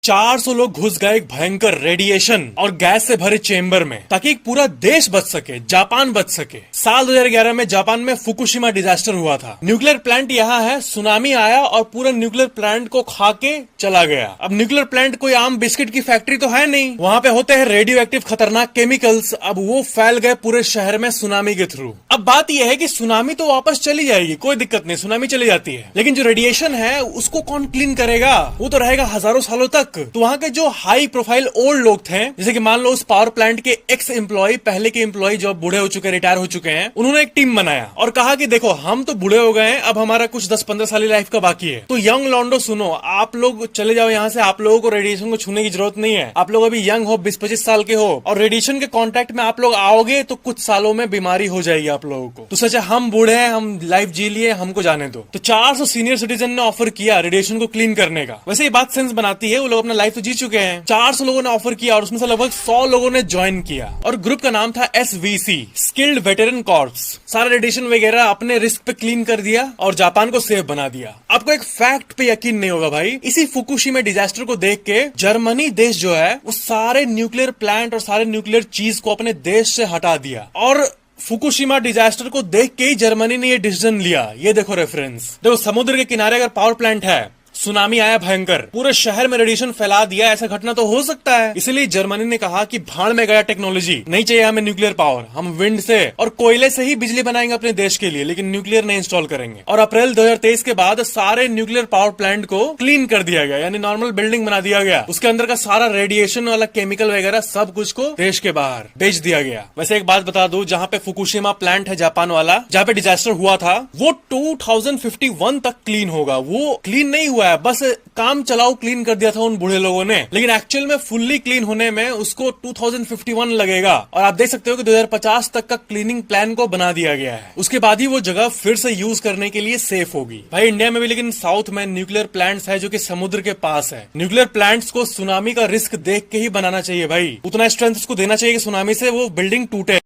400 लोग घुस गए एक भयंकर रेडिएशन और गैस से भरे चेंबर में ताकि एक पूरा देश बच सके, जापान बच सके। साल 2011 में जापान में फुकुशिमा डिजास्टर हुआ था। न्यूक्लियर प्लांट यहाँ है, सुनामी आया और पूरा न्यूक्लियर प्लांट को खा के चला गया। अब न्यूक्लियर प्लांट कोई आम बिस्किट की फैक्ट्री तो है नहीं, वहाँ पे होते हैं रेडियो एक्टिव खतरनाक केमिकल्स। अब वो फैल गए पूरे शहर में सुनामी के थ्रू। अब बात यह है कि सुनामी तो वापस चली जाएगी, कोई दिक्कत नहीं, सुनामी चली जाती है, लेकिन जो रेडिएशन है उसको कौन क्लीन करेगा? वो तो रहेगा हजारों सालों तक। तो वहाँ के जो हाई प्रोफाइल ओल्ड लोग थे, जैसे कि मान लो उस पावर प्लांट के एक्स एम्प्लॉय, पहले के एम्प्लॉय जो बूढ़े हो चुके, रिटायर हो चुके हैं, उन्होंने एक टीम बनाया और कहा कि देखो हम तो बूढ़े हो गए हैं, अब हमारा कुछ 10-15 साल लाइफ का बाकी है, तो यंग लॉन्डो सुनो, आप लोग चले जाओ यहाँ से, आप लोगों को रेडिएशन को छूने की जरूरत नहीं है। आप लोग अभी यंग हो, 20-25 साल के हो और रेडिएशन के कांटेक्ट में आप लोग आओगे तो कुछ सालों में बीमारी हो जाएगी आप लोगों को। तो सोचा हम बूढ़े हैं, हम लाइफ जी लिए, हमको जाने दो। तो 400 सीनियर सिटीजन ने ऑफर किया रेडिएशन को क्लीन करने का। वैसे ये बात सेंस बनाती है, वो लोग अपना लाइफ तो जी चुके हैं। 400 लोगों ने ऑफर किया और उसमें से लगभग 100 लोगों ने ज्वाइन किया और ग्रुप का नाम था SVC, स्किल्ड वेटरन कॉर्प्स। सारा रेडिएशन वगैरह अपने रिस्क पे क्लीन कर दिया और जापान को सेफ बना दिया। आपको एक फैक्ट पे यकीन नहीं होगा भाई, इसी फुकुशिमा डिजास्टर को देख के जर्मनी देश जो है वो सारे न्यूक्लियर प्लांट और सारे न्यूक्लियर चीज को अपने देश से हटा दिया। और फुकुशिमा डिजास्टर को देख के ही जर्मनी ने ये डिसीजन लिया। ये देखो रेफरेंस, देखो समुद्र के किनारे अगर पावर प्लांट है, सुनामी आया भयंकर, पूरे शहर में रेडिएशन फैला दिया, ऐसा घटना तो हो सकता है। इसलिए जर्मनी ने कहा कि भाड़ में गया टेक्नोलॉजी, नहीं चाहिए हमें न्यूक्लियर पावर, हम विंड से और कोयले से ही बिजली बनाएंगे अपने देश के लिए, लेकिन न्यूक्लियर नहीं इंस्टॉल करेंगे। और अप्रैल 2023 के बाद सारे न्यूक्लियर पावर प्लांट को क्लीन कर दिया गया, यानी नॉर्मल बिल्डिंग बना दिया गया। उसके अंदर का सारा रेडिएशन वाला केमिकल वगैरह सब कुछ को देश के बाहर बेच दिया गया। वैसे एक बात बता दूं, जहाँ पे फुकुशिमा प्लांट है जापान वाला, जहाँ पे डिजास्टर हुआ था, वो 2051 तक क्लीन होगा। वो क्लीन नहीं हुआ है, बस काम चलाओ क्लीन कर दिया था उन बूढ़े लोगों ने, लेकिन एक्चुअल में फुल्ली क्लीन होने में उसको 2051 लगेगा। और आप देख सकते हो कि 2050 तक का क्लीनिंग प्लान को बना दिया गया है। उसके बाद ही वो जगह फिर से यूज करने के लिए सेफ होगी। भाई इंडिया में भी लेकिन साउथ में न्यूक्लियर प्लांट्स है जो कि समुद्र के पास है। न्यूक्लियर प्लांट्स को सुनामी का रिस्क देख के ही बनाना चाहिए भाई, उतना स्ट्रेंथ उसको देना चाहिए कि सुनामी से वो बिल्डिंग टूटे।